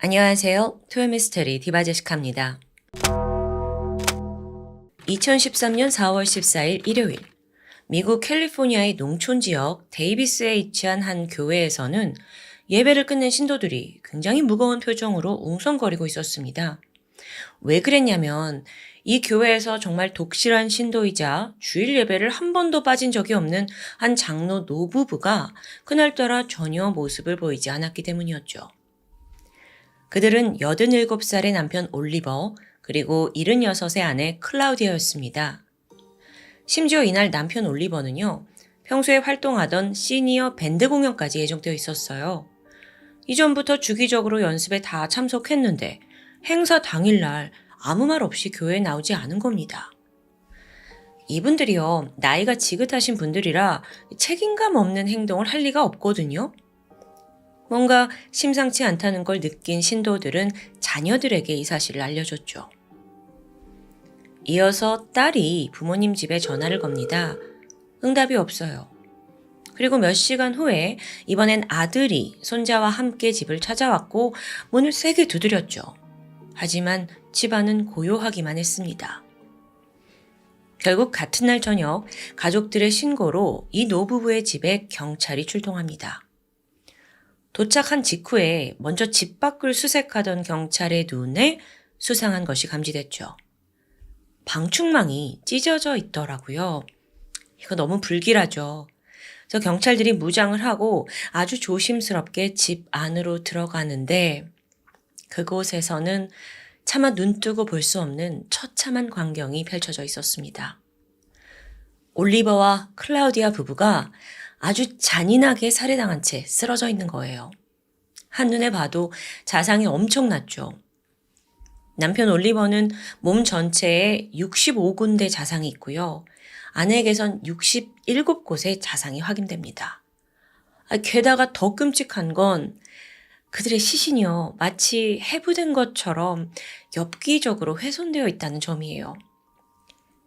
안녕하세요. 토요미스테리 디바제시카입니다. 2013년 4월 14일 일요일, 미국 캘리포니아의 농촌 지역 데이비스에 위치한 한 교회에서는 예배를 끝낸 신도들이 굉장히 무거운 표정으로 웅성거리고 있었습니다. 왜 그랬냐면 이 교회에서 정말 독실한 신도이자 주일 예배를 한 번도 빠진 적이 없는 한 장로 노부부가 그날따라 전혀 모습을 보이지 않았기 때문이었죠. 그들은 87살의 남편 올리버, 그리고 76의 아내 클라우디아였습니다. 심지어 이날 남편 올리버는요, 평소에 활동하던 시니어 밴드 공연까지 예정되어 있었어요. 이전부터 주기적으로 연습에 다 참석했는데 행사 당일날 아무 말 없이 교회에 나오지 않은 겁니다. 이분들이요, 나이가 지긋하신 분들이라 책임감 없는 행동을 할 리가 없거든요. 뭔가 심상치 않다는 걸 느낀 신도들은 자녀들에게 이 사실을 알려줬죠. 이어서 딸이 부모님 집에 전화를 겁니다. 응답이 없어요. 그리고 몇 시간 후에 이번엔 아들이 손자와 함께 집을 찾아왔고 문을 세게 두드렸죠. 하지만 집안은 고요하기만 했습니다. 결국 같은 날 저녁 가족들의 신고로 이 노부부의 집에 경찰이 출동합니다. 도착한 직후에 먼저 집 밖을 수색하던 경찰의 눈에 수상한 것이 감지됐죠. 방충망이 찢어져 있더라고요. 이거 너무 불길하죠. 그래서 경찰들이 무장을 하고 아주 조심스럽게 집 안으로 들어가는데 그곳에서는 차마 눈 뜨고 볼 수 없는 처참한 광경이 펼쳐져 있었습니다. 올리버와 클라우디아 부부가 아주 잔인하게 살해당한 채 쓰러져 있는 거예요. 한눈에 봐도 자상이 엄청났죠. 남편 올리버는 몸 전체에 65군데 자상이 있고요. 아내에게선 67곳의 자상이 확인됩니다. 게다가 더 끔찍한 건 그들의 시신이요, 마치 해부된 것처럼 엽기적으로 훼손되어 있다는 점이에요.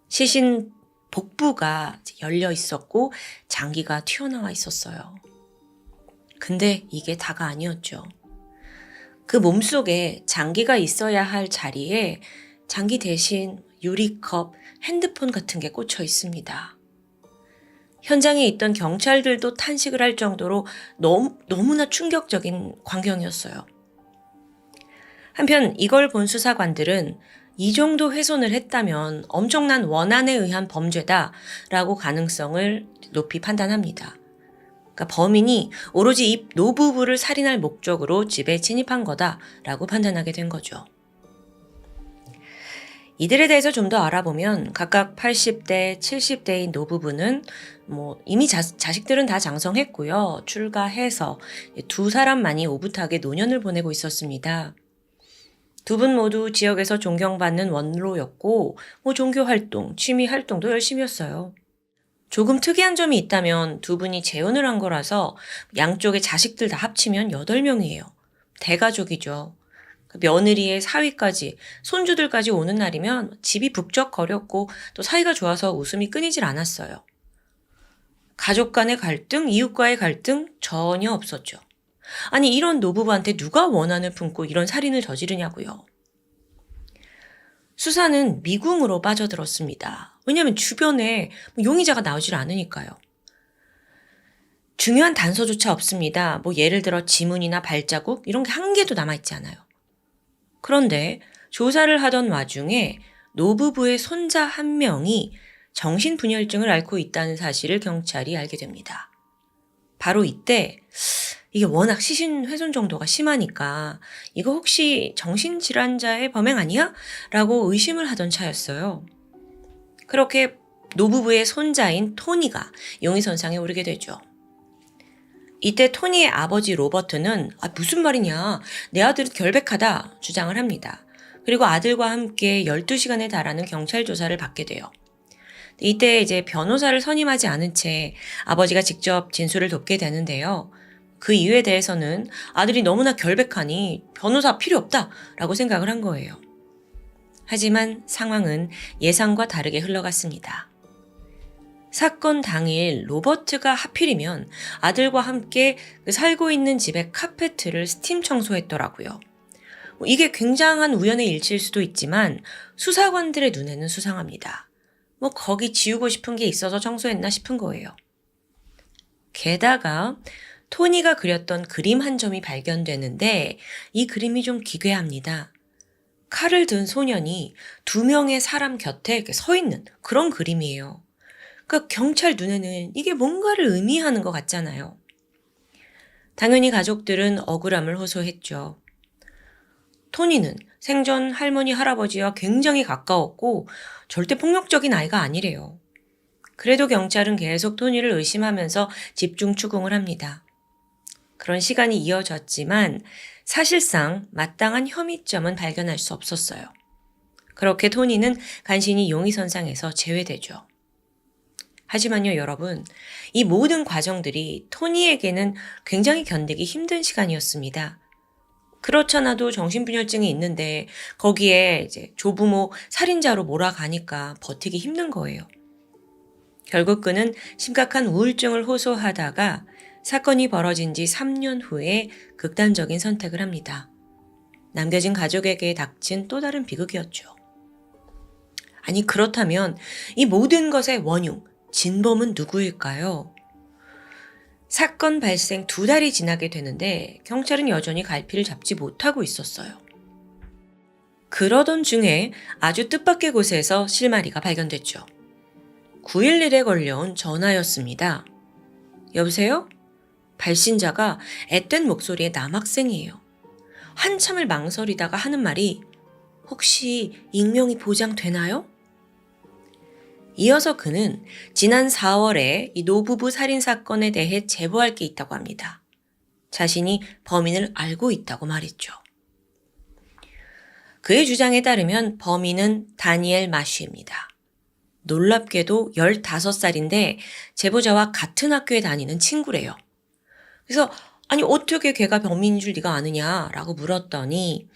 시신 복부가 열려 있었고 장기가 튀어나와 있었어요. 근데 이게 다가 아니었죠. 그 몸속에 장기가 있어야 할 자리에 장기 대신 유리컵, 핸드폰 같은 게 꽂혀 있습니다. 현장에 있던 경찰들도 탄식을 할 정도로 너무나 충격적인 광경이었어요. 한편 이걸 본 수사관들은 이 정도 훼손을 했다면 엄청난 원한에 의한 범죄다라고 가능성을 높이 판단합니다. 그러니까 범인이 오로지 이 노부부를 살인할 목적으로 집에 침입한 거다라고 판단하게 된 거죠. 이들에 대해서 좀 더 알아보면 각각 80대, 70대인 노부부는 이미 자식들은 다 장성했고요. 출가해서 두 사람만이 오붓하게 노년을 보내고 있었습니다. 두 분 모두 지역에서 존경받는 원로였고 종교활동, 취미활동도 열심히 했어요. 조금 특이한 점이 있다면 두 분이 재혼을 한 거라서 양쪽의 자식들 다 합치면 8명이에요. 대가족이죠. 며느리의 사위까지, 손주들까지 오는 날이면 집이 북적거렸고 또 사이가 좋아서 웃음이 끊이질 않았어요. 가족 간의 갈등, 이웃과의 갈등 전혀 없었죠. 아니, 이런 노부부한테 누가 원한을 품고 이런 살인을 저지르냐고요. 수사는 미궁으로 빠져들었습니다. 왜냐하면 주변에 용의자가 나오질 않으니까요. 중요한 단서조차 없습니다. 예를 들어 지문이나 발자국 이런 게 한 개도 남아있지 않아요. 그런데 조사를 하던 와중에 노부부의 손자 한 명이 정신분열증을 앓고 있다는 사실을 경찰이 알게 됩니다. 바로 이때 이게 워낙 시신 훼손 정도가 심하니까 이거 혹시 정신질환자의 범행 아니야? 라고 의심을 하던 차였어요. 그렇게 노부부의 손자인 토니가 용의선상에 오르게 되죠. 이때 토니의 아버지 로버트는 무슨 말이냐, 내 아들은 결백하다 주장을 합니다. 그리고 아들과 함께 12시간에 달하는 경찰 조사를 받게 돼요. 이때 이제 변호사를 선임하지 않은 채 아버지가 직접 진술을 돕게 되는데요. 그 이유에 대해서는 아들이 너무나 결백하니 변호사 필요 없다라고 생각을 한 거예요. 하지만 상황은 예상과 다르게 흘러갔습니다. 사건 당일 로버트가 하필이면 아들과 함께 살고 있는 집의 카페트를 스팀 청소했더라고요. 이게 굉장한 우연의 일치일 수도 있지만 수사관들의 눈에는 수상합니다. 거기 지우고 싶은 게 있어서 청소했나 싶은 거예요. 게다가 토니가 그렸던 그림 한 점이 발견되는데 이 그림이 좀 기괴합니다. 칼을 든 소년이 두 명의 사람 곁에 이렇게 서 있는 그런 그림이에요. 그러니까 경찰 눈에는 이게 뭔가를 의미하는 것 같잖아요. 당연히 가족들은 억울함을 호소했죠. 토니는 생전 할머니, 할아버지와 굉장히 가까웠고 절대 폭력적인 아이가 아니래요. 그래도 경찰은 계속 토니를 의심하면서 집중 추궁을 합니다. 그런 시간이 이어졌지만 사실상 마땅한 혐의점은 발견할 수 없었어요. 그렇게 토니는 간신히 용의선상에서 제외되죠. 하지만요, 여러분, 이 모든 과정들이 토니에게는 굉장히 견디기 힘든 시간이었습니다. 그렇잖아도 정신분열증이 있는데 거기에 이제 조부모 살인자로 몰아가니까 버티기 힘든 거예요. 결국 그는 심각한 우울증을 호소하다가 사건이 벌어진 지 3년 후에 극단적인 선택을 합니다. 남겨진 가족에게 닥친 또 다른 비극이었죠. 아니, 그렇다면 이 모든 것의 원흉, 진범은 누구일까요? 사건 발생 2달이 지나게 되는데 경찰은 여전히 갈피를 잡지 못하고 있었어요. 그러던 중에 아주 뜻밖의 곳에서 실마리가 발견됐죠. 911에 걸려온 전화였습니다. 여보세요? 발신자가 앳된 목소리의 남학생이에요. 한참을 망설이다가 하는 말이 혹시 익명이 보장되나요? 이어서 그는 지난 4월에 이 노부부 살인사건에 대해 제보할 게 있다고 합니다. 자신이 범인을 알고 있다고 말했죠. 그의 주장에 따르면 범인은 다니엘 마쉬입니다. 놀랍게도 15살인데 제보자와 같은 학교에 다니는 친구래요. 그래서 아니 어떻게 걔가 범인인 줄 네가 아느냐라고 물었더니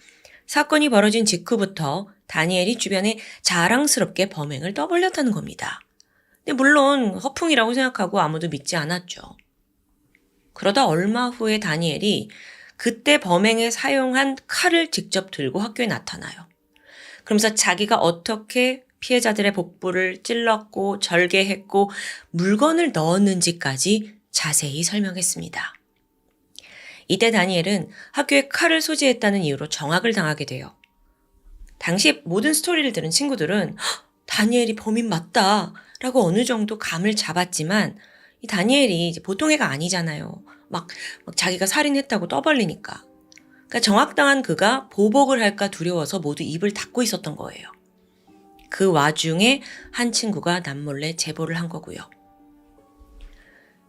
사건이 벌어진 직후부터 다니엘이 주변에 자랑스럽게 범행을 떠벌렸다는 겁니다. 근데 물론 허풍이라고 생각하고 아무도 믿지 않았죠. 그러다 얼마 후에 다니엘이 그때 범행에 사용한 칼을 직접 들고 학교에 나타나요. 그러면서 자기가 어떻게 피해자들의 복부를 찔렀고 절개했고 물건을 넣었는지까지 자세히 설명했습니다. 이때 다니엘은 학교에 칼을 소지했다는 이유로 정학을 당하게 돼요. 당시 모든 스토리를 들은 친구들은 다니엘이 범인 맞다 라고 어느 정도 감을 잡았지만 이 다니엘이 이제 보통 애가 아니잖아요. 막 자기가 살인했다고 떠벌리니까. 그러니까 정학당한 그가 보복을 할까 두려워서 모두 입을 닫고 있었던 거예요. 그 와중에 한 친구가 남몰래 제보를 한 거고요.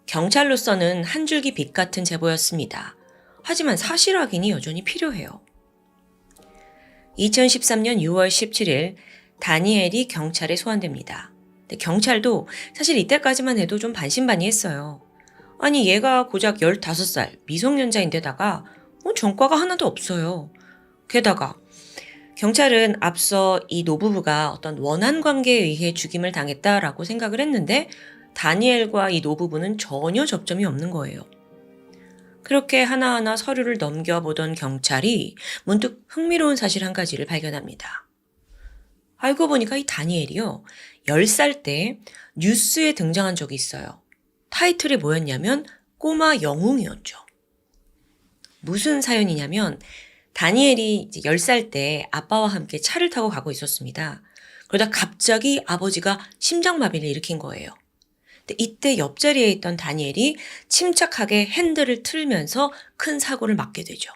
경찰로서는 한 줄기 빛 같은 제보였습니다. 하지만 사실 확인이 여전히 필요해요. 2013년 6월 17일 다니엘이 경찰에 소환됩니다. 근데 경찰도 사실 이때까지만 해도 좀 반신반의했어요. 아니 얘가 고작 15살 미성년자인데다가 전과가 하나도 없어요. 게다가 경찰은 앞서 이 노부부가 어떤 원한 관계에 의해 죽임을 당했다라고 생각을 했는데 다니엘과 이 노부부는 전혀 접점이 없는 거예요. 그렇게 하나하나 서류를 넘겨보던 경찰이 문득 흥미로운 사실 한 가지를 발견합니다. 알고 보니까 이 다니엘이요, 10살 때 뉴스에 등장한 적이 있어요. 타이틀이 뭐였냐면 꼬마 영웅이었죠. 무슨 사연이냐면 다니엘이 이제 10살 때 아빠와 함께 차를 타고 가고 있었습니다. 그러다 갑자기 아버지가 심장마비를 일으킨 거예요. 이때 옆자리에 있던 다니엘이 침착하게 핸들을 틀면서 큰 사고를 맞게 되죠.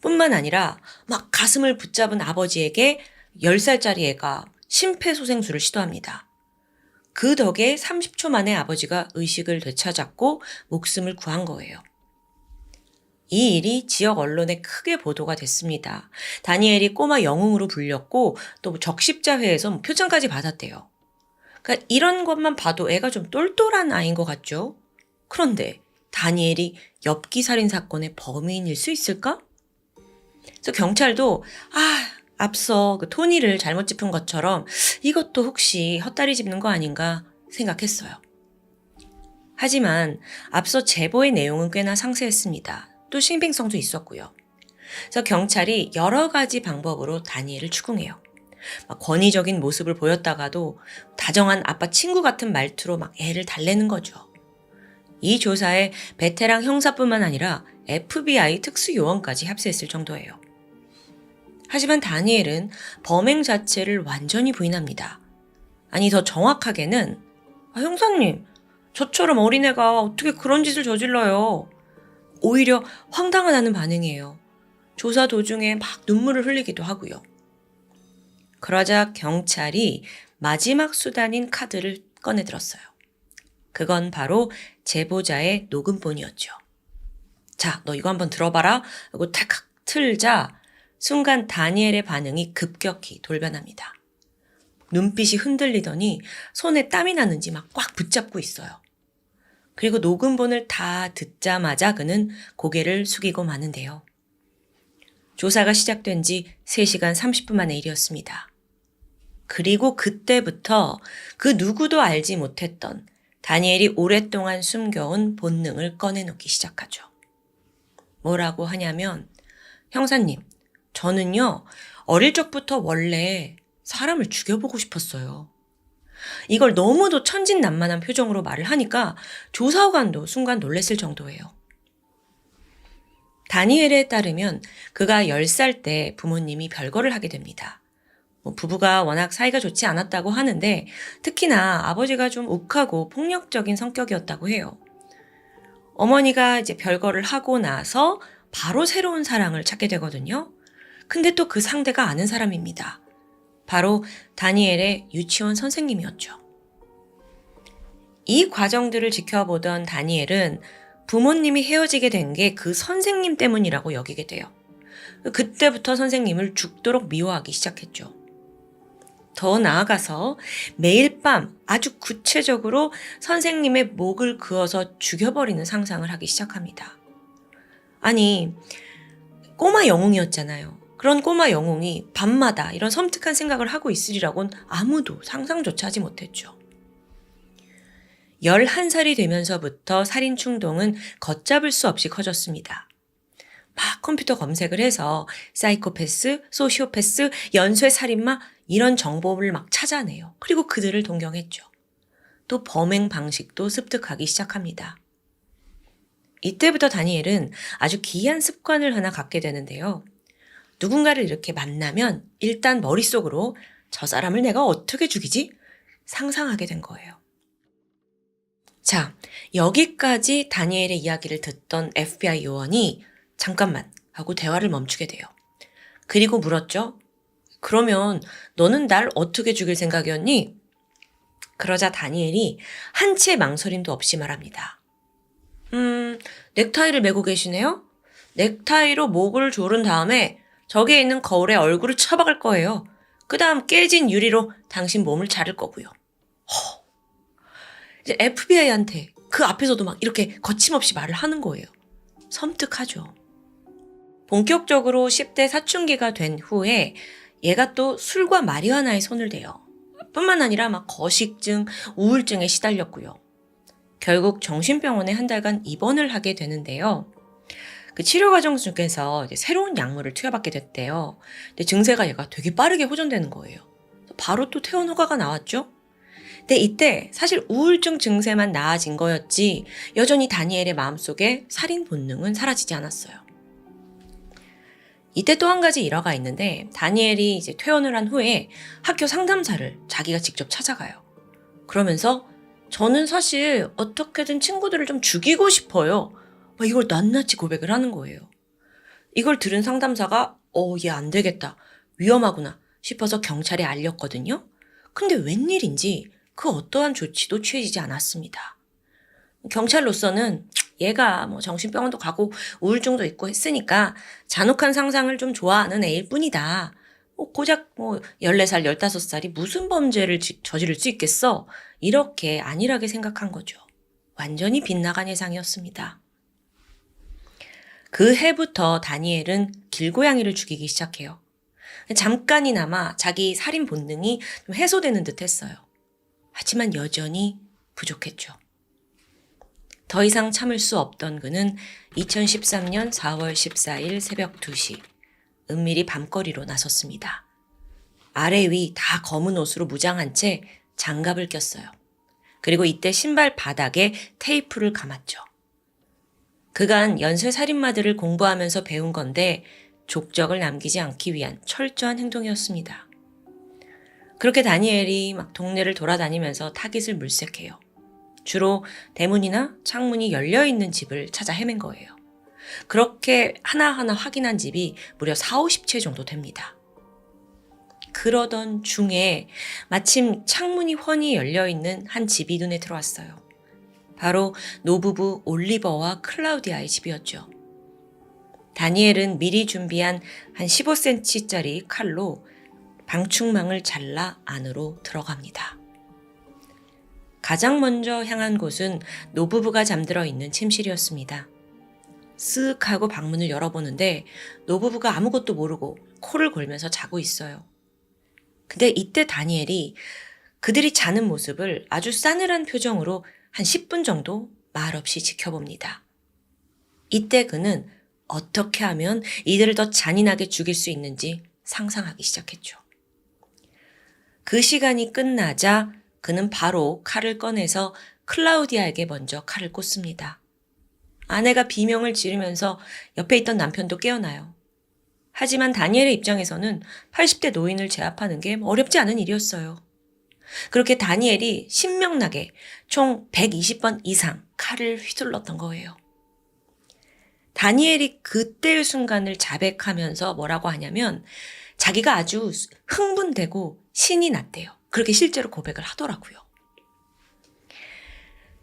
뿐만 아니라 막 가슴을 붙잡은 아버지에게 10살짜리 애가 심폐소생술을 시도합니다. 그 덕에 30초 만에 아버지가 의식을 되찾았고 목숨을 구한 거예요. 이 일이 지역 언론에 크게 보도가 됐습니다. 다니엘이 꼬마 영웅으로 불렸고 또 적십자회에서 표창까지 받았대요. 그러니까 이런 것만 봐도 애가 좀 똘똘한 아이인 것 같죠? 그런데 다니엘이 엽기 살인 사건의 범인일 수 있을까? 그래서 경찰도 앞서 그 토니를 잘못 짚은 것처럼 이것도 혹시 헛다리 짚는 거 아닌가 생각했어요. 하지만 앞서 제보의 내용은 꽤나 상세했습니다. 또 신빙성도 있었고요. 그래서 경찰이 여러 가지 방법으로 다니엘을 추궁해요. 막 권위적인 모습을 보였다가도 다정한 아빠 친구 같은 말투로 막 애를 달래는 거죠. 이 조사에 베테랑 형사뿐만 아니라 FBI 특수요원까지 합세했을 정도예요. 하지만 다니엘은 범행 자체를 완전히 부인합니다. 아니, 더 정확하게는 형사님, 저처럼 어린애가 어떻게 그런 짓을 저질러요? 오히려 황당하다는 반응이에요. 조사 도중에 막 눈물을 흘리기도 하고요. 그러자 경찰이 마지막 수단인 카드를 꺼내들었어요. 그건 바로 제보자의 녹음본이었죠. 자, 너 이거 한번 들어봐라 하고 탁 틀자 순간 다니엘의 반응이 급격히 돌변합니다. 눈빛이 흔들리더니 손에 땀이 나는지 막 꽉 붙잡고 있어요. 그리고 녹음본을 다 듣자마자 그는 고개를 숙이고 마는데요. 조사가 시작된 지 3시간 30분 만의 일이었습니다. 그리고 그때부터 그 누구도 알지 못했던 다니엘이 오랫동안 숨겨온 본능을 꺼내놓기 시작하죠. 뭐라고 하냐면, 형사님, 저는요, 어릴 적부터 원래 사람을 죽여보고 싶었어요. 이걸 너무도 천진난만한 표정으로 말을 하니까 조사관도 순간 놀랬을 정도예요. 다니엘에 따르면 그가 10살 때 부모님이 별거를 하게 됩니다. 부부가 워낙 사이가 좋지 않았다고 하는데 특히나 아버지가 좀 욱하고 폭력적인 성격이었다고 해요. 어머니가 이제 별거를 하고 나서 바로 새로운 사랑을 찾게 되거든요. 근데 또 그 상대가 아는 사람입니다. 바로 다니엘의 유치원 선생님이었죠. 이 과정들을 지켜보던 다니엘은 부모님이 헤어지게 된 게 그 선생님 때문이라고 여기게 돼요. 그때부터 선생님을 죽도록 미워하기 시작했죠. 더 나아가서 매일 밤 아주 구체적으로 선생님의 목을 그어서 죽여버리는 상상을 하기 시작합니다. 아니, 꼬마 영웅이었잖아요. 그런 꼬마 영웅이 밤마다 이런 섬뜩한 생각을 하고 있으리라고는 아무도 상상조차 하지 못했죠. 11살이 되면서부터 살인 충동은 걷잡을 수 없이 커졌습니다. 막 컴퓨터 검색을 해서 사이코패스, 소시오패스, 연쇄살인마 이런 정보를 막 찾아내요. 그리고 그들을 동경했죠. 또 범행 방식도 습득하기 시작합니다. 이때부터 다니엘은 아주 기이한 습관을 하나 갖게 되는데요. 누군가를 이렇게 만나면 일단 머릿속으로 저 사람을 내가 어떻게 죽이지? 상상하게 된 거예요. 자, 여기까지 다니엘의 이야기를 듣던 FBI 요원이 잠깐만 하고 대화를 멈추게 돼요. 그리고 물었죠. 그러면 너는 날 어떻게 죽일 생각이었니? 그러자 다니엘이 한치의 망설임도 없이 말합니다. 넥타이를 메고 계시네요? 넥타이로 목을 조른 다음에 저기에 있는 거울에 얼굴을 쳐박을 거예요. 그 다음 깨진 유리로 당신 몸을 자를 거고요. 이제 FBI한테 그 앞에서도 막 이렇게 거침없이 말을 하는 거예요. 섬뜩하죠. 본격적으로 10대 사춘기가 된 후에 얘가 또 술과 마리화나에 손을 대요. 뿐만 아니라 막 거식증, 우울증에 시달렸고요. 결국 정신병원에 한 달간 입원을 하게 되는데요. 그 치료 과정 중에서 이제 새로운 약물을 투여받게 됐대요. 근데 증세가 얘가 되게 빠르게 호전되는 거예요. 바로 또 퇴원 허가가 나왔죠. 근데 이때 사실 우울증 증세만 나아진 거였지 여전히 다니엘의 마음속에 살인 본능은 사라지지 않았어요. 이때 또 한 가지 일화가 있는데 다니엘이 이제 퇴원을 한 후에 학교 상담사를 자기가 직접 찾아가요. 그러면서 저는 사실 어떻게든 친구들을 좀 죽이고 싶어요. 이걸 낱낱이 고백을 하는 거예요. 이걸 들은 상담사가 얘 안 되겠다. 위험하구나 싶어서 경찰에 알렸거든요. 근데 웬일인지 그 어떠한 조치도 취해지지 않았습니다. 경찰로서는 얘가 정신병원도 가고 우울증도 있고 했으니까 잔혹한 상상을 좀 좋아하는 애일 뿐이다. 고작 14살, 15살이 무슨 범죄를 저지를 수 있겠어? 이렇게 안일하게 생각한 거죠. 완전히 빗나간 예상이었습니다. 그 해부터 다니엘은 길고양이를 죽이기 시작해요. 잠깐이나마 자기 살인 본능이 좀 해소되는 듯 했어요. 하지만 여전히 부족했죠. 더 이상 참을 수 없던 그는 2013년 4월 14일 새벽 2시 은밀히 밤거리로 나섰습니다. 아래 위 다 검은 옷으로 무장한 채 장갑을 꼈어요. 그리고 이때 신발 바닥에 테이프를 감았죠. 그간 연쇄살인마들을 공부하면서 배운 건데 족적을 남기지 않기 위한 철저한 행동이었습니다. 그렇게 다니엘이 막 동네를 돌아다니면서 타깃을 물색해요. 주로 대문이나 창문이 열려있는 집을 찾아 헤맨 거예요. 그렇게 하나하나 확인한 집이 무려 40-50채 정도 됩니다. 그러던 중에 마침 창문이 훤히 열려있는 한 집이 눈에 들어왔어요. 바로 노부부 올리버와 클라우디아의 집이었죠. 다니엘은 미리 준비한 한 15cm짜리 칼로 방충망을 잘라 안으로 들어갑니다. 가장 먼저 향한 곳은 노부부가 잠들어 있는 침실이었습니다. 쓱 하고 방문을 열어보는데 노부부가 아무것도 모르고 코를 골면서 자고 있어요. 근데 이때 다니엘이 그들이 자는 모습을 아주 싸늘한 표정으로 한 10분 정도 말없이 지켜봅니다. 이때 그는 어떻게 하면 이들을 더 잔인하게 죽일 수 있는지 상상하기 시작했죠. 그 시간이 끝나자 그는 바로 칼을 꺼내서 클라우디아에게 먼저 칼을 꽂습니다. 아내가 비명을 지르면서 옆에 있던 남편도 깨어나요. 하지만 다니엘의 입장에서는 80대 노인을 제압하는 게 어렵지 않은 일이었어요. 그렇게 다니엘이 신명나게 총 120번 이상 칼을 휘둘렀던 거예요. 다니엘이 그때의 순간을 자백하면서 뭐라고 하냐면 자기가 아주 흥분되고 신이 났대요. 그렇게 실제로 고백을 하더라고요.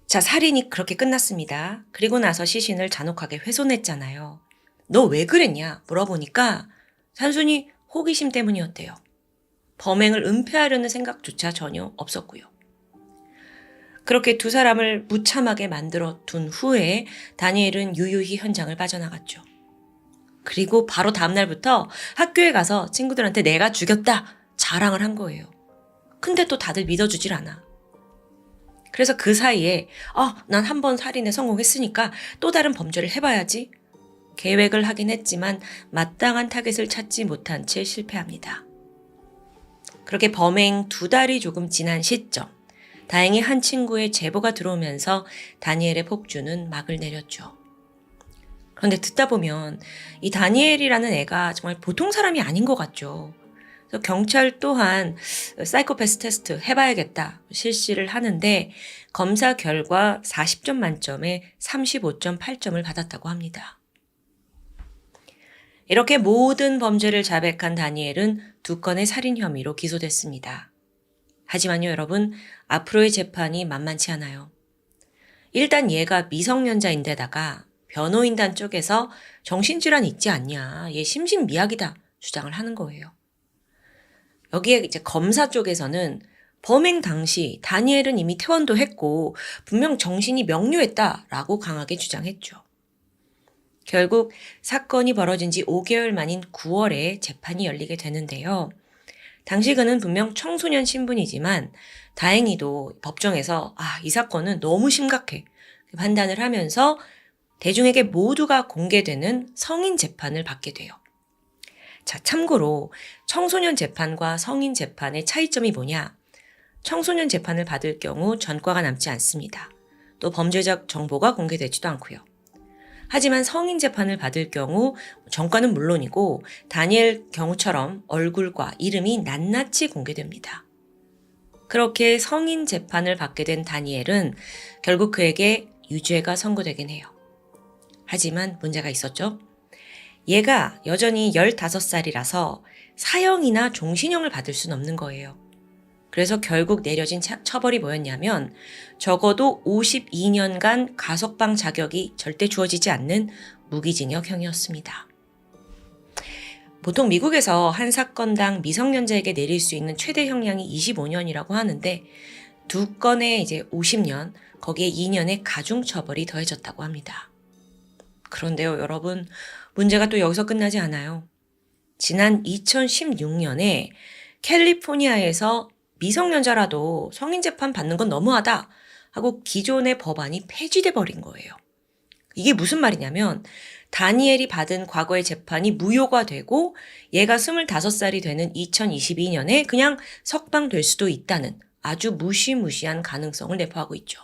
자, 살인이 그렇게 끝났습니다. 그리고 나서 시신을 잔혹하게 훼손했잖아요. 너 왜 그랬냐 물어보니까 단순히 호기심 때문이었대요. 범행을 은폐하려는 생각조차 전혀 없었고요. 그렇게 두 사람을 무참하게 만들어 둔 후에 다니엘은 유유히 현장을 빠져나갔죠. 그리고 바로 다음날부터 학교에 가서 친구들한테 내가 죽였다 자랑을 한 거예요. 근데 또 다들 믿어주질 않아. 그래서 그 사이에 난 한 번 살인에 성공했으니까 또 다른 범죄를 해봐야지. 계획을 하긴 했지만 마땅한 타겟을 찾지 못한 채 실패합니다. 그렇게 범행 2달이 조금 지난 시점, 다행히 한 친구의 제보가 들어오면서 다니엘의 폭주는 막을 내렸죠. 그런데 듣다 보면 이 다니엘이라는 애가 정말 보통 사람이 아닌 것 같죠. 그래서 경찰 또한 사이코패스 테스트 해봐야겠다 실시를 하는데 검사 결과 40점 만점에 35.8점을 받았다고 합니다. 이렇게 모든 범죄를 자백한 다니엘은 2건의 살인 혐의로 기소됐습니다. 하지만요, 여러분, 앞으로의 재판이 만만치 않아요. 일단 얘가 미성년자인데다가 변호인단 쪽에서 정신질환 있지 않냐, 얘 심신미약이다 주장을 하는 거예요. 여기에 이제 검사 쪽에서는 범행 당시 다니엘은 이미 퇴원도 했고 분명 정신이 명료했다라고 강하게 주장했죠. 결국 사건이 벌어진 지 5개월 만인 9월에 재판이 열리게 되는데요. 당시 그는 분명 청소년 신분이지만 다행히도 법정에서 이 사건은 너무 심각해 판단을 하면서 대중에게 모두가 공개되는 성인 재판을 받게 돼요. 자, 참고로 청소년 재판과 성인 재판의 차이점이 뭐냐? 청소년 재판을 받을 경우 전과가 남지 않습니다. 또 범죄적 정보가 공개되지도 않고요. 하지만 성인 재판을 받을 경우 전과는 물론이고 다니엘 경우처럼 얼굴과 이름이 낱낱이 공개됩니다. 그렇게 성인 재판을 받게 된 다니엘은 결국 그에게 유죄가 선고되긴 해요. 하지만 문제가 있었죠. 얘가 여전히 15살이라서 사형이나 종신형을 받을 수는 없는 거예요. 그래서 결국 내려진 처벌이 뭐였냐면 적어도 52년간 가석방 자격이 절대 주어지지 않는 무기징역형이었습니다. 보통 미국에서 한 사건당 미성년자에게 내릴 수 있는 최대 형량이 25년이라고 하는데 2건에 이제 50년, 거기에 2년의 가중처벌이 더해졌다고 합니다. 그런데요, 여러분, 문제가 또 여기서 끝나지 않아요. 지난 2016년에 캘리포니아에서 미성년자라도 성인 재판 받는 건 너무하다 하고 기존의 법안이 폐지돼 버린 거예요. 이게 무슨 말이냐면 다니엘이 받은 과거의 재판이 무효가 되고 얘가 25살이 되는 2022년에 그냥 석방될 수도 있다는 아주 무시무시한 가능성을 내포하고 있죠.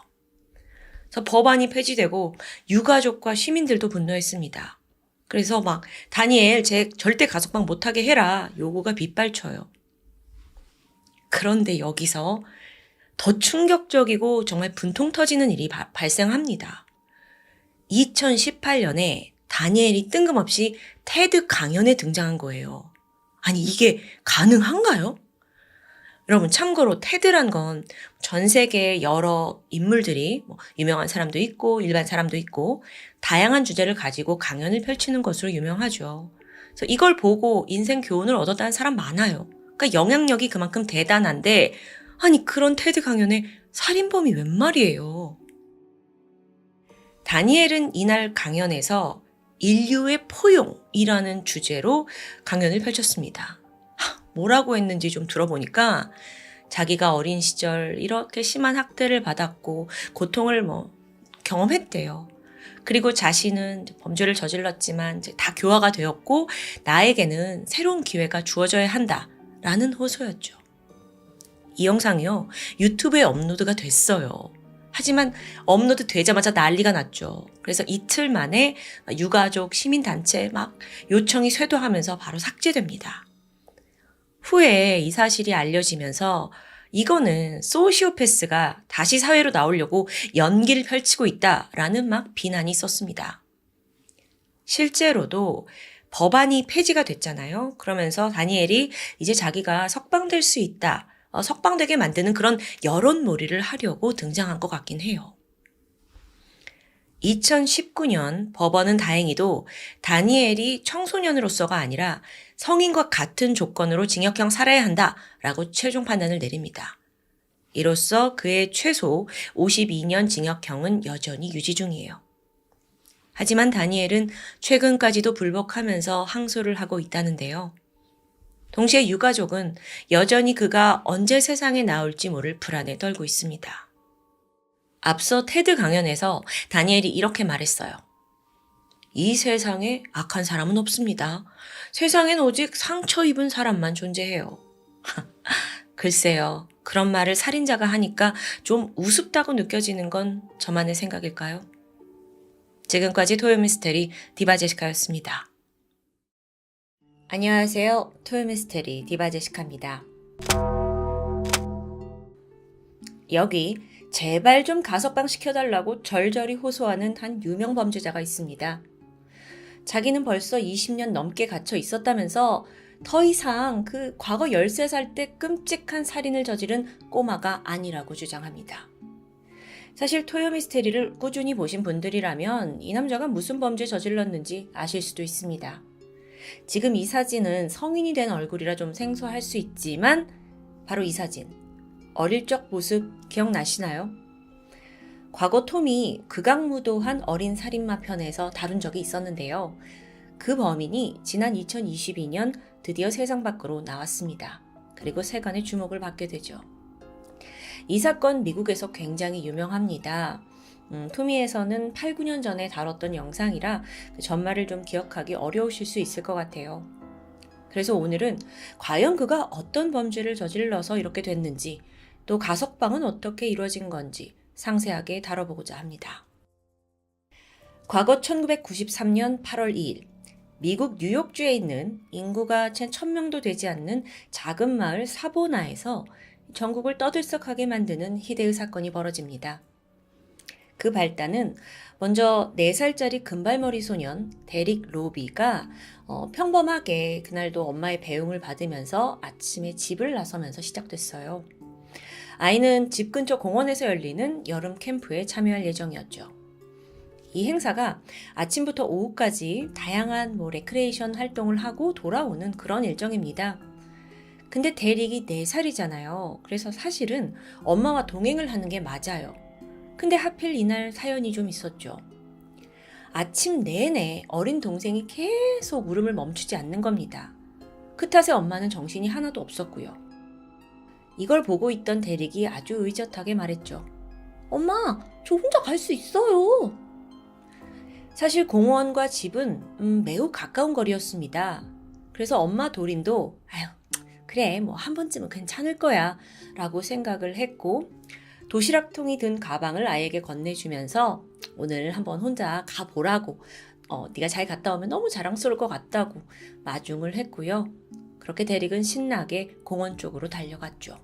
그래서 법안이 폐지되고 유가족과 시민들도 분노했습니다. 그래서 막 다니엘 쟤 절대 가석방 못하게 해라 요구가 빗발쳐요. 그런데 여기서 더 충격적이고 정말 분통 터지는 일이 발생합니다. 2018년에 다니엘이 뜬금없이 테드 강연에 등장한 거예요. 아니 이게 가능한가요? 여러분 참고로 테드란 건 전 세계의 여러 인물들이 유명한 사람도 있고 일반 사람도 있고 다양한 주제를 가지고 강연을 펼치는 것으로 유명하죠. 그래서 이걸 보고 인생 교훈을 얻었다는 사람 많아요. 그러니까 영향력이 그만큼 대단한데 아니 그런 테드 강연에 살인범이 웬 말이에요. 다니엘은 이날 강연에서 인류의 포용이라는 주제로 강연을 펼쳤습니다. 뭐라고 했는지 좀 들어보니까 자기가 어린 시절 이렇게 심한 학대를 받았고 고통을 경험했대요. 그리고 자신은 범죄를 저질렀지만 다 교화가 되었고 나에게는 새로운 기회가 주어져야 한다라는 호소였죠. 이 영상이요. 유튜브에 업로드가 됐어요. 하지만 업로드 되자마자 난리가 났죠. 그래서 이틀 만에 유가족, 시민단체 막 요청이 쇄도하면서 바로 삭제됩니다. 후에 이 사실이 알려지면서 이거는 소시오패스가 다시 사회로 나오려고 연기를 펼치고 있다라는 막 비난이 있었습니다. 실제로도 법안이 폐지가 됐잖아요. 그러면서 다니엘이 이제 자기가 석방될 수 있다. 석방되게 만드는 그런 여론몰이를 하려고 등장한 것 같긴 해요. 2019년 법원은 다행히도 다니엘이 청소년으로서가 아니라 성인과 같은 조건으로 징역형 살아야 한다라고 최종 판단을 내립니다. 이로써 그의 최소 52년 징역형은 여전히 유지 중이에요. 하지만 다니엘은 최근까지도 불복하면서 항소를 하고 있다는데요. 동시에 유가족은 여전히 그가 언제 세상에 나올지 모를 불안에 떨고 있습니다. 앞서 테드 강연에서 다니엘이 이렇게 말했어요. 이 세상에 악한 사람은 없습니다. 세상엔 오직 상처 입은 사람만 존재해요. 글쎄요. 그런 말을 살인자가 하니까 좀 우습다고 느껴지는 건 저만의 생각일까요? 지금까지 토요미스테리 디바제시카였습니다. 안녕하세요. 토요미스테리 디바제시카입니다. 여기 제발 좀 가석방 시켜달라고 절절히 호소하는 한 유명 범죄자가 있습니다. 자기는 벌써 20년 넘게 갇혀 있었다면서 더 이상 그 과거 13살 때 끔찍한 살인을 저지른 꼬마가 아니라고 주장합니다. 사실 토요미스테리를 꾸준히 보신 분들이라면 이 남자가 무슨 범죄 저질렀는지 아실 수도 있습니다. 지금 이 사진은 성인이 된 얼굴이라 좀 생소할 수 있지만 바로 이 사진. 어릴 적 모습 기억나시나요? 과거 톰이 극악무도한 어린 살인마 편에서 다룬 적이 있었는데요. 그 범인이 지난 2022년 드디어 세상 밖으로 나왔습니다. 그리고 세간의 주목을 받게 되죠. 이 사건 미국에서 굉장히 유명합니다. 토미에서는 8, 9년 전에 다뤘던 영상이라 그 전말을 좀 기억하기 어려우실 수 있을 것 같아요. 그래서 오늘은 과연 그가 어떤 범죄를 저질러서 이렇게 됐는지 또 가석방은 어떻게 이루어진 건지 상세하게 다뤄보고자 합니다. 과거 1993년 8월 2일 미국 뉴욕주에 있는 인구가 채 1000명도 되지 않는 작은 마을 사보나에서 전국을 떠들썩하게 만드는 희대의 사건이 벌어집니다. 그 발단은 먼저 4살짜리 금발머리 소년 데릭 로비가 평범하게 그날도 엄마의 배웅을 받으면서 아침에 집을 나서면서 시작됐어요. 아이는 집 근처 공원에서 열리는 여름 캠프에 참여할 예정이었죠. 이 행사가 아침부터 오후까지 다양한 레크레이션 활동을 하고 돌아오는 그런 일정입니다. 근데 데릭이 4살이잖아요. 그래서 사실은 엄마와 동행을 하는 게 맞아요. 근데 하필 이날 사연이 좀 있었죠. 아침 내내 어린 동생이 계속 울음을 멈추지 않는 겁니다. 그 탓에 엄마는 정신이 하나도 없었고요. 이걸 보고 있던 데릭이 아주 의젓하게 말했죠. 엄마, 저 혼자 갈 수 있어요. 사실 공원과 집은 매우 가까운 거리였습니다. 그래서 엄마 도린도 아유 그래 뭐 한 번쯤은 괜찮을 거야 라고 생각을 했고 도시락통이 든 가방을 아이에게 건네주면서 오늘 한번 혼자 가보라고 네가 잘 갔다 오면 너무 자랑스러울 것 같다고 마중을 했고요. 그렇게 대릭은 신나게 공원 쪽으로 달려갔죠.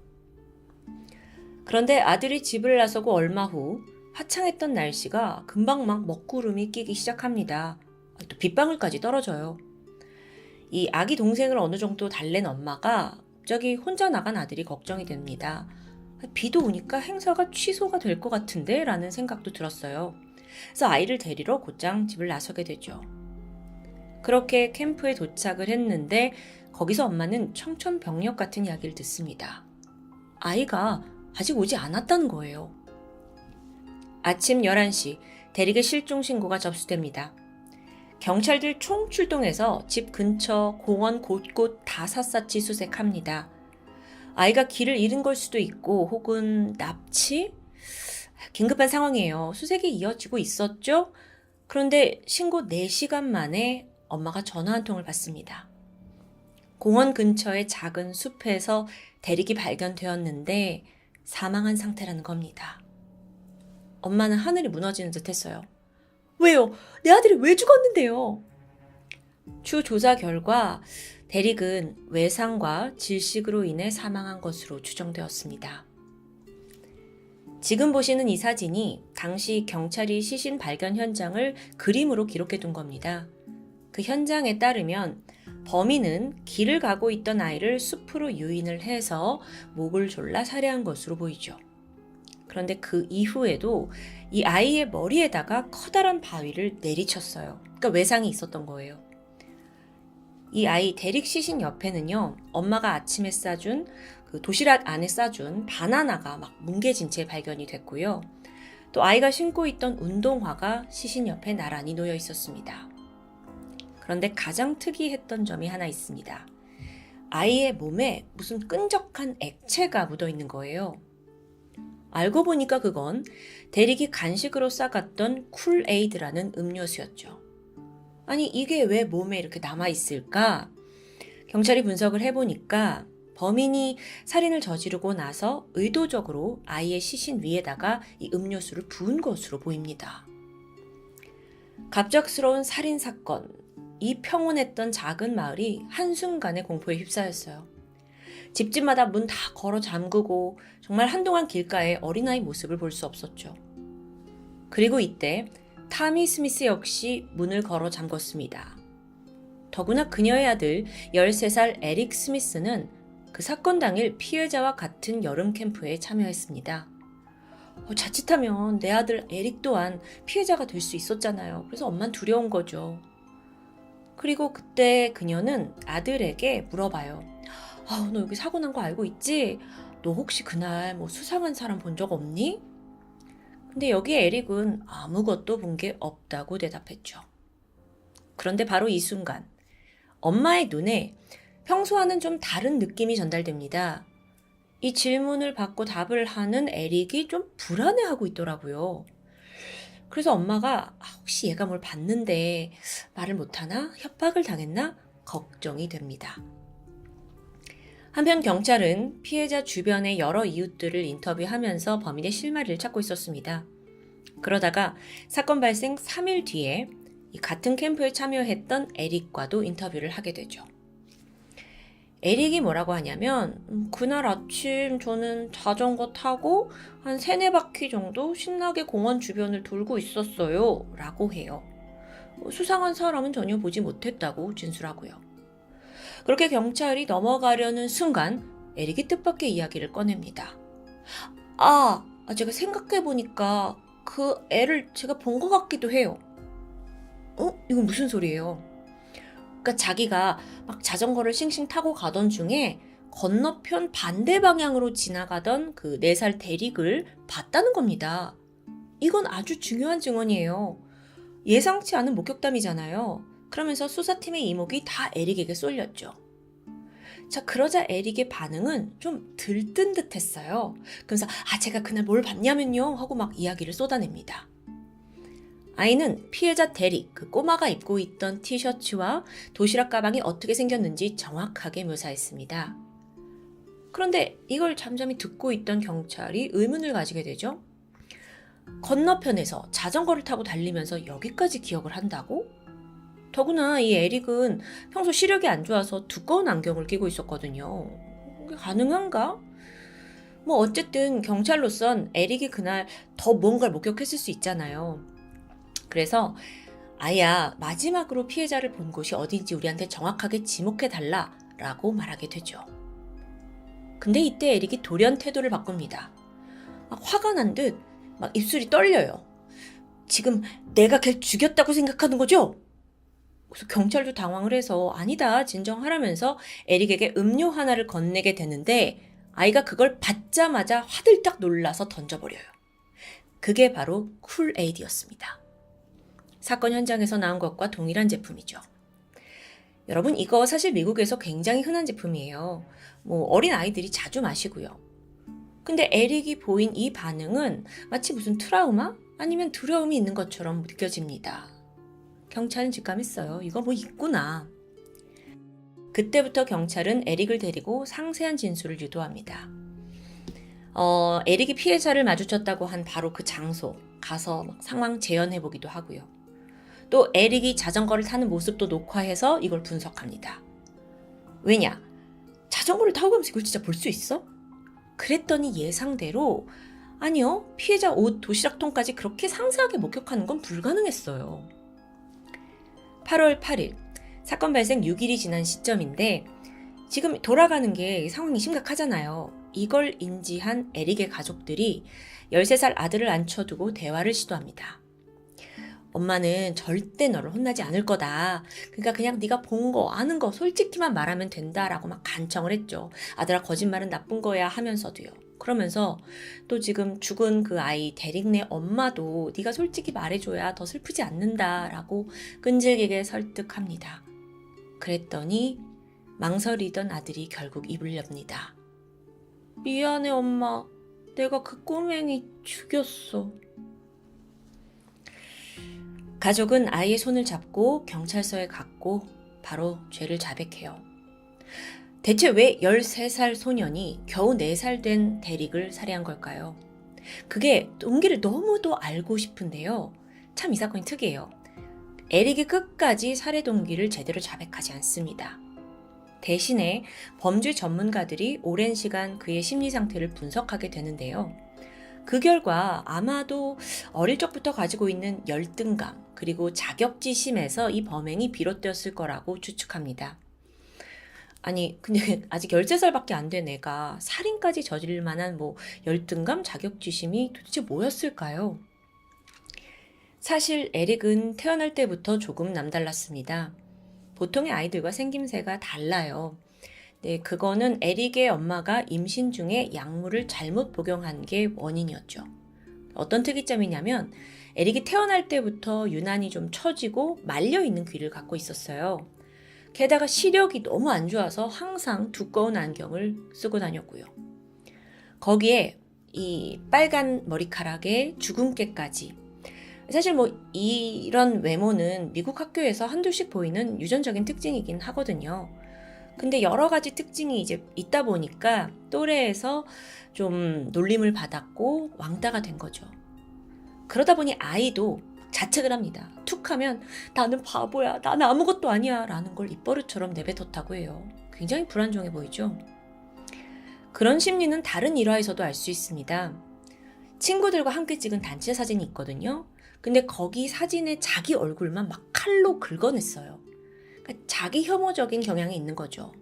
그런데 아들이 집을 나서고 얼마 후 화창했던 날씨가 금방 막 먹구름이 끼기 시작합니다. 또 빗방울까지 떨어져요. 이 아기 동생을 어느 정도 달랜 엄마가 갑자기 혼자 나간 아들이 걱정이 됩니다. 비도 오니까 행사가 취소가 될 것 같은데? 라는 생각도 들었어요. 그래서 아이를 데리러 곧장 집을 나서게 되죠. 그렇게 캠프에 도착을 했는데 거기서 엄마는 청천벽력 같은 이야기를 듣습니다. 아이가 아직 오지 않았다는 거예요. 아침 11시 대릭의 실종 신고가 접수됩니다. 경찰들 총출동해서 집 근처 공원 곳곳 다 샅샅이 수색합니다. 아이가 길을 잃은 걸 수도 있고 혹은 납치? 긴급한 상황이에요. 수색이 이어지고 있었죠? 그런데 신고 4시간 만에 엄마가 전화 한 통을 받습니다. 공원 근처의 작은 숲에서 대릭이 발견되었는데 사망한 상태라는 겁니다. 엄마는 하늘이 무너지는 듯 했어요. 왜요? 내 아들이 왜 죽었는데요? 추 조사 결과 대릭은 외상과 질식으로 인해 사망한 것으로 추정되었습니다. 지금 보시는 이 사진이 당시 경찰이 시신 발견 현장을 그림으로 기록해 둔 겁니다. 그 현장에 따르면 범인은 길을 가고 있던 아이를 숲으로 유인을 해서 목을 졸라 살해한 것으로 보이죠. 그런데 그 이후에도 이 아이의 머리에다가 커다란 바위를 내리쳤어요. 그러니까 외상이 있었던 거예요. 이 아이 대릭 시신 옆에는요, 엄마가 아침에 싸준 그 도시락 안에 싸준 바나나가 막 뭉개진 채 발견이 됐고요. 또 아이가 신고 있던 운동화가 시신 옆에 나란히 놓여 있었습니다. 그런데 가장 특이했던 점이 하나 있습니다. 아이의 몸에 무슨 끈적한 액체가 묻어 있는 거예요. 알고 보니까 그건 대릭이 간식으로 싸갔던 쿨에이드라는 음료수였죠. 아니 이게 왜 몸에 이렇게 남아있을까? 경찰이 분석을 해보니까 범인이 살인을 저지르고 나서 의도적으로 아이의 시신 위에다가 이 음료수를 부은 것으로 보입니다. 갑작스러운 살인사건, 이 평온했던 작은 마을이 한순간에 공포에 휩싸였어요. 집집마다 문 다 걸어 잠그고 정말 한동안 길가에 어린아이 모습을 볼 수 없었죠. 그리고 이때 타미 스미스 역시 문을 걸어 잠궜습니다. 더구나 그녀의 아들 13살 에릭 스미스는 그 사건 당일 피해자와 같은 여름 캠프에 참여했습니다. 자칫하면 내 아들 에릭 또한 피해자가 될 수 있었잖아요. 그래서 엄만 두려운 거죠. 그리고 그때 그녀는 아들에게 물어봐요. 너 여기 사고 난 거 알고 있지? 너 혹시 그날 뭐 수상한 사람 본 적 없니? 근데 여기에 에릭은 아무것도 본 게 없다고 대답했죠. 그런데 바로 이 순간 엄마의 눈에 평소와는 좀 다른 느낌이 전달됩니다. 이 질문을 받고 답을 하는 에릭이 좀 불안해하고 있더라고요. 그래서 엄마가 혹시 얘가 뭘 봤는데 말을 못하나? 협박을 당했나? 걱정이 됩니다. 한편 경찰은 피해자 주변의 여러 이웃들을 인터뷰하면서 범인의 실마리를 찾고 있었습니다. 그러다가 사건 발생 3일 뒤에 같은 캠프에 참여했던 에릭과도 인터뷰를 하게 되죠. 에릭이 뭐라고 하냐면 그날 아침 저는 자전거 타고 한 3-4바퀴 정도 신나게 공원 주변을 돌고 있었어요 라고 해요. 수상한 사람은 전혀 보지 못했다고 진술하고요. 그렇게 경찰이 넘어가려는 순간 에릭이 뜻밖의 이야기를 꺼냅니다. 제가 생각해보니까 그 애를 제가 본 것 같기도 해요. 이건 무슨 소리예요? 그러니까 자기가 막 자전거를 싱싱 타고 가던 중에 건너편 반대 방향으로 지나가던 그 4살 대릭을 봤다는 겁니다. 이건 아주 중요한 증언이에요. 예상치 않은 목격담이잖아요. 그러면서 수사팀의 이목이 다 에릭에게 쏠렸죠. 자, 그러자 에릭의 반응은 좀 들뜬 듯 했어요. 그래서 제가 그날 뭘 봤냐면요 하고 막 이야기를 쏟아냅니다. 아이는 피해자 데릭, 그 꼬마가 입고 있던 티셔츠와 도시락 가방이 어떻게 생겼는지 정확하게 묘사했습니다. 그런데 이걸 잠잠히 듣고 있던 경찰이 의문을 가지게 되죠. 건너편에서 자전거를 타고 달리면서 여기까지 기억을 한다고? 더구나 이 에릭은 평소 시력이 안 좋아서 두꺼운 안경을 끼고 있었거든요. 이게 가능한가? 뭐 어쨌든 경찰로선 에릭이 그날 더 뭔가를 목격했을 수 있잖아요. 그래서 아이야, 마지막으로 피해자를 본 곳이 어딘지 우리한테 정확하게 지목해달라 라고 말하게 되죠. 근데 이때 에릭이 돌연 태도를 바꿉니다. 막 화가 난 듯 막 입술이 떨려요. 지금 내가 걔를 죽였다고 생각하는 거죠? 그래서 경찰도 당황을 해서 아니다 진정하라면서 에릭에게 음료 하나를 건네게 되는데 아이가 그걸 받자마자 화들짝 놀라서 던져버려요. 그게 바로 쿨에이드였습니다. 사건 현장에서 나온 것과 동일한 제품이죠. 여러분, 이거 사실 미국에서 굉장히 흔한 제품이에요. 어린 아이들이 자주 마시고요. 근데 에릭이 보인 이 반응은 마치 무슨 트라우마? 아니면 두려움이 있는 것처럼 느껴집니다. 경찰은 직감했어요. 이거 있구나. 그때부터 경찰은 에릭을 데리고 상세한 진술을 유도합니다. 에릭이 피해자를 마주쳤다고 한 바로 그 장소 가서 상황 재현해보기도 하고요. 또 에릭이 자전거를 타는 모습도 녹화해서 이걸 분석합니다. 왜냐? 자전거를 타고 가면서 이걸 진짜 볼 수 있어? 그랬더니 예상대로 아니요, 피해자 옷, 도시락통까지 그렇게 상세하게 목격하는 건 불가능했어요. 8월 8일, 사건 발생 6일이 지난 시점인데 지금 돌아가는 게 상황이 심각하잖아요. 이걸 인지한 에릭의 가족들이 13살 아들을 앉혀두고 대화를 시도합니다. 엄마는 절대 너를 혼나지 않을 거다. 그러니까 그냥 네가 본 거, 아는 거 솔직히만 말하면 된다라고 막 간청을 했죠. 아들아, 거짓말은 나쁜 거야 하면서도요. 그러면서 또 지금 죽은 그 아이 데릭네 엄마도 네가 솔직히 말해줘야 더 슬프지 않는다라고 끈질기게 설득합니다. 그랬더니 망설이던 아들이 결국 입을 엽니다. 미안해 엄마. 내가 그 꼬맹이 죽였어. 가족은 아이의 손을 잡고 경찰서에 갔고 바로 죄를 자백해요. 대체 왜 13살 소년이 겨우 4살 된 데릭을 살해한 걸까요? 그게 동기를 너무도 알고 싶은데요. 참 이 사건이 특이해요. 에릭이 끝까지 살해 동기를 제대로 자백하지 않습니다. 대신에 범죄 전문가들이 오랜 시간 그의 심리 상태를 분석하게 되는데요. 그 결과 아마도 어릴 적부터 가지고 있는 열등감 그리고 자격지심에서 이 범행이 비롯되었을 거라고 추측합니다. 아니, 근데 아직 13살밖에 안 된 애가 살인까지 저지를 만한 열등감, 자격지심이 도대체 뭐였을까요? 사실 에릭은 태어날 때부터 조금 남달랐습니다. 보통의 아이들과 생김새가 달라요. 네, 그거는 에릭의 엄마가 임신 중에 약물을 잘못 복용한 게 원인이었죠. 어떤 특이점이냐면 에릭이 태어날 때부터 유난히 좀 처지고 말려있는 귀를 갖고 있었어요. 게다가 시력이 너무 안 좋아서 항상 두꺼운 안경을 쓰고 다녔고요. 거기에 이 빨간 머리카락에 주근깨까지. 사실 이런 외모는 미국 학교에서 한둘씩 보이는 유전적인 특징이긴 하거든요. 근데 여러 가지 특징이 이제 있다 보니까 또래에서 좀 놀림을 받았고 왕따가 된 거죠. 그러다 보니 아이도 자책을 합니다. 툭 하면 나는 바보야, 나는 아무것도 아니야 라는 걸 입버릇처럼 내뱉었다고 해요. 굉장히 불안정해 보이죠? 그런 심리는 다른 일화에서도 알 수 있습니다. 친구들과 함께 찍은 단체 사진이 있거든요. 근데 거기 사진에 자기 얼굴만 막 칼로 긁어냈어요. 그러니까 자기 혐오적인 경향이 있는 거죠.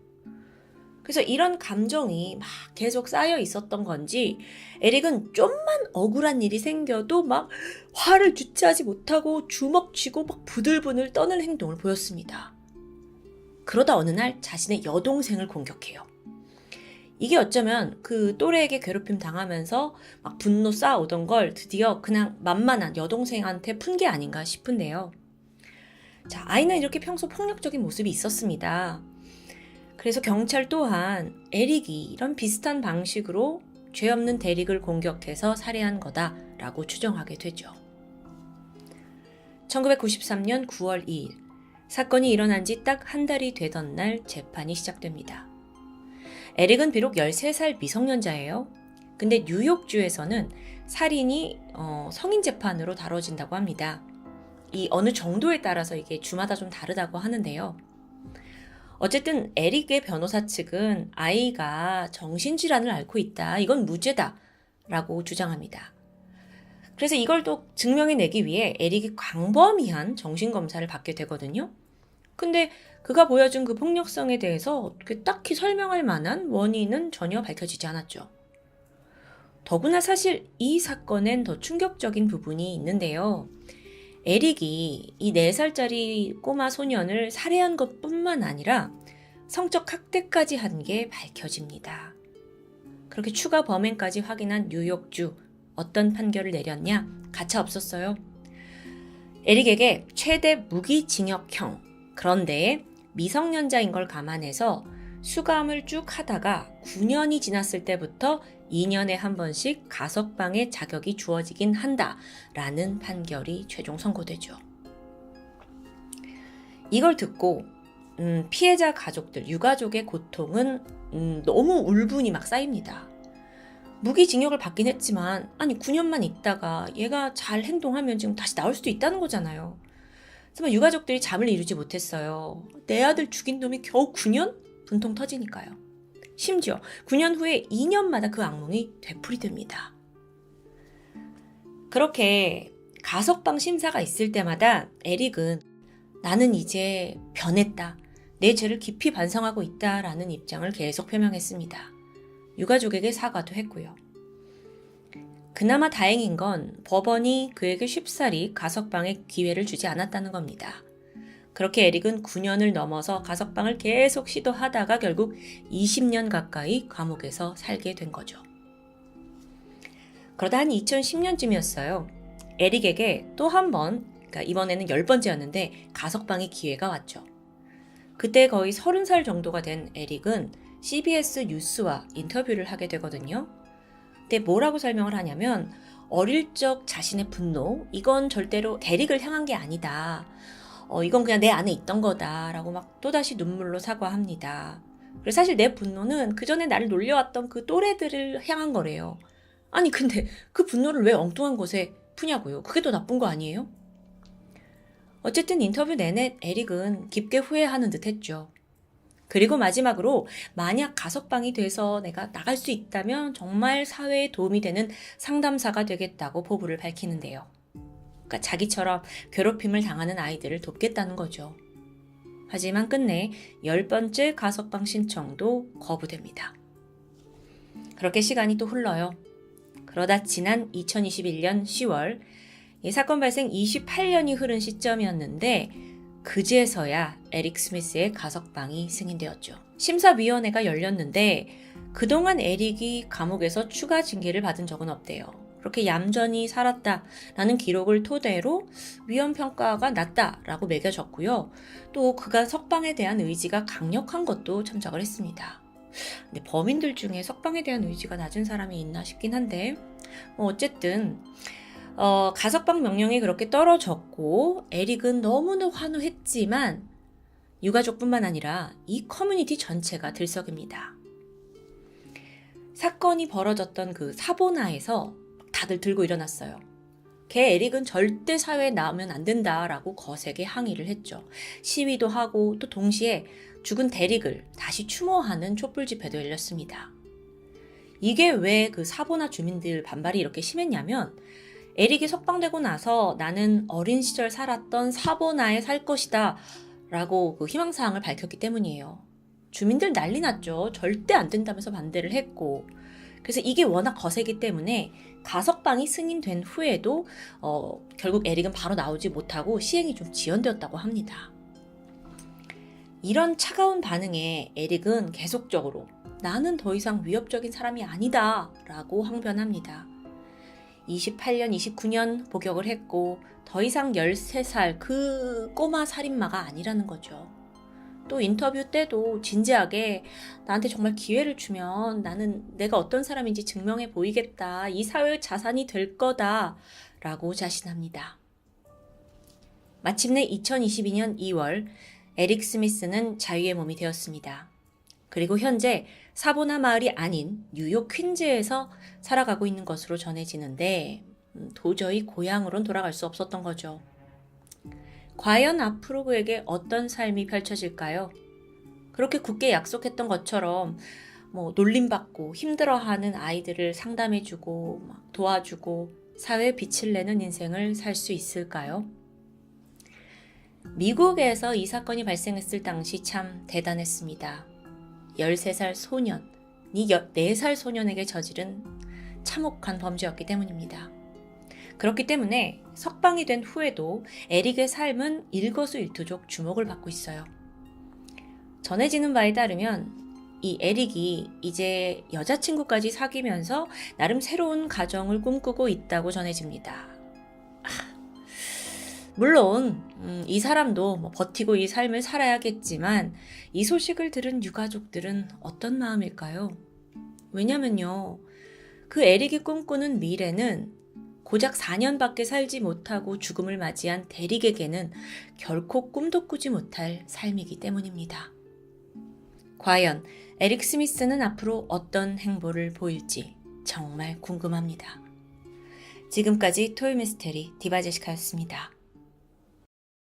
그래서 이런 감정이 막 계속 쌓여 있었던 건지 에릭은 좀만 억울한 일이 생겨도 막 화를 주체하지 못하고 주먹 쥐고 막 부들부들 떠는 행동을 보였습니다. 그러다 어느 날 자신의 여동생을 공격해요. 이게 어쩌면 그 또래에게 괴롭힘 당하면서 막 분노 쌓아오던 걸 드디어 그냥 만만한 여동생한테 푼 게 아닌가 싶은데요. 자, 아이는 이렇게 평소 폭력적인 모습이 있었습니다. 그래서 경찰 또한 에릭이 이런 비슷한 방식으로 죄 없는 데릭을 공격해서 살해한 거다라고 추정하게 되죠. 1993년 9월 2일, 사건이 일어난 지 딱 한 달이 되던 날 재판이 시작됩니다. 에릭은 비록 13살 미성년자예요. 근데 뉴욕주에서는 살인이 성인 재판으로 다뤄진다고 합니다. 이 어느 정도에 따라서 이게 주마다 좀 다르다고 하는데요. 어쨌든 에릭의 변호사 측은 아이가 정신질환을 앓고 있다. 이건 무죄다. 라고 주장합니다. 그래서 이걸 또 증명해내기 위해 에릭이 광범위한 정신검사를 받게 되거든요. 근데 그가 보여준 그 폭력성에 대해서 딱히 설명할 만한 원인은 전혀 밝혀지지 않았죠. 더구나 사실 이 사건엔 더 충격적인 부분이 있는데요. 에릭이 이 4살짜리 꼬마 소년을 살해한 것뿐만 아니라 성적 학대까지 한 게 밝혀집니다. 그렇게 추가 범행까지 확인한 뉴욕주, 어떤 판결을 내렸냐? 가차 없었어요. 에릭에게 최대 무기징역형, 그런데 미성년자인 걸 감안해서 수감을 쭉 하다가 9년이 지났을 때부터 2년에 한 번씩 가석방의 자격이 주어지긴 한다라는 판결이 최종 선고되죠. 이걸 듣고 피해자 가족들, 유가족의 고통은 너무 울분이 막 쌓입니다. 무기징역을 받긴 했지만 아니 9년만 있다가 얘가 잘 행동하면 지금 다시 나올 수도 있다는 거잖아요. 정말 유가족들이 잠을 이루지 못했어요. 내 아들 죽인 놈이 겨우 9년? 분통 터지니까요. 심지어 9년 후에 2년마다 그 악몽이 되풀이됩니다. 그렇게 가석방 심사가 있을 때마다 에릭은 나는 이제 변했다. 내 죄를 깊이 반성하고 있다라는 입장을 계속 표명했습니다. 유가족에게 사과도 했고요. 그나마 다행인 건 법원이 그에게 쉽사리 가석방의 기회를 주지 않았다는 겁니다. 그렇게 에릭은 9년을 넘어서 가석방을 계속 시도하다가 결국 20년 가까이 감옥에서 살게 된 거죠. 그러다 한 2010년쯤이었어요. 에릭에게 또 한 번, 그러니까 이번에는 10번째였는데 가석방의 기회가 왔죠. 그때 거의 30살 정도가 된 에릭은 CBS 뉴스와 인터뷰를 하게 되거든요. 근데 뭐라고 설명을 하냐면 어릴 적 자신의 분노, 이건 절대로 데릭을 향한 게 아니다. 이건 그냥 내 안에 있던 거다라고 막 또다시 눈물로 사과합니다. 그래서 사실 내 분노는 그전에 나를 놀려왔던 그 또래들을 향한 거래요. 아니 근데 그 분노를 왜 엉뚱한 곳에 푸냐고요. 그게 더 나쁜 거 아니에요? 어쨌든 인터뷰 내내 에릭은 깊게 후회하는 듯 했죠. 그리고 마지막으로 만약 가석방이 돼서 내가 나갈 수 있다면 정말 사회에 도움이 되는 상담사가 되겠다고 포부를 밝히는데요. 그러니까 자기처럼 괴롭힘을 당하는 아이들을 돕겠다는 거죠. 하지만 끝내 10번째 가석방 신청도 거부됩니다. 그렇게 시간이 또 흘러요. 그러다 지난 2021년 10월 이 사건 발생 28년이 흐른 시점이었는데 그제서야 에릭 스미스의 가석방이 승인되었죠. 심사위원회가 열렸는데 그동안 에릭이 감옥에서 추가 징계를 받은 적은 없대요. 그렇게 얌전히 살았다라는 기록을 토대로 위헌평가가 낮다라고 매겨졌고요. 또 그가 석방에 대한 의지가 강력한 것도 참작을 했습니다. 근데 범인들 중에 석방에 대한 의지가 낮은 사람이 있나 싶긴 한데 어쨌든 가석방 명령이 그렇게 떨어졌고 에릭은 너무나 환호했지만 유가족뿐만 아니라 이 커뮤니티 전체가 들썩입니다. 사건이 벌어졌던 그 사보나에서 다들 들고 일어났어요. 걔 에릭은 절대 사회에 나오면 안 된다라고 거세게 항의를 했죠. 시위도 하고 또 동시에 죽은 데릭을 다시 추모하는 촛불 집회도 열렸습니다. 이게 왜 그 사보나 주민들 반발이 이렇게 심했냐면 에릭이 석방되고 나서 나는 어린 시절 살았던 사보나에 살 것이다 라고 그 희망사항을 밝혔기 때문이에요. 주민들 난리 났죠. 절대 안 된다면서 반대를 했고 그래서 이게 워낙 거세기 때문에 가석방이 승인된 후에도 결국 에릭은 바로 나오지 못하고 시행이 좀 지연되었다고 합니다. 이런 차가운 반응에 에릭은 계속적으로 나는 더 이상 위협적인 사람이 아니다 라고 항변합니다. 28년, 29년 복역을 했고 더 이상 13살 그 꼬마 살인마가 아니라는 거죠. 또 인터뷰 때도 진지하게 나한테 정말 기회를 주면 나는 내가 어떤 사람인지 증명해 보이겠다. 이 사회의 자산이 될 거다. 라고 자신합니다. 마침내 2022년 2월 에릭 스미스는 자유의 몸이 되었습니다. 그리고 현재 사보나 마을이 아닌 뉴욕 퀸즈에서 살아가고 있는 것으로 전해지는데 도저히 고향으론 돌아갈 수 없었던 거죠. 과연 앞으로 그에게 어떤 삶이 펼쳐질까요? 그렇게 굳게 약속했던 것처럼 놀림받고 힘들어하는 아이들을 상담해주고 도와주고 사회에 빛을 내는 인생을 살 수 있을까요? 미국에서 이 사건이 발생했을 당시 참 대단했습니다. 13살 소년이 4살 소년에게 저지른 참혹한 범죄였기 때문입니다. 그렇기 때문에 석방이 된 후에도 에릭의 삶은 일거수일투족 주목을 받고 있어요. 전해지는 바에 따르면 이 에릭이 이제 여자친구까지 사귀면서 나름 새로운 가정을 꿈꾸고 있다고 전해집니다. 물론 이 사람도 버티고 이 삶을 살아야겠지만 이 소식을 들은 유가족들은 어떤 마음일까요? 왜냐면요, 그 에릭이 꿈꾸는 미래는 고작 4년밖에 살지 못하고 죽음을 맞이한 대릭에게는 결코 꿈도 꾸지 못할 삶이기 때문입니다. 과연 에릭 스미스는 앞으로 어떤 행보를 보일지 정말 궁금합니다. 지금까지 토요미스테리 디바제시카였습니다.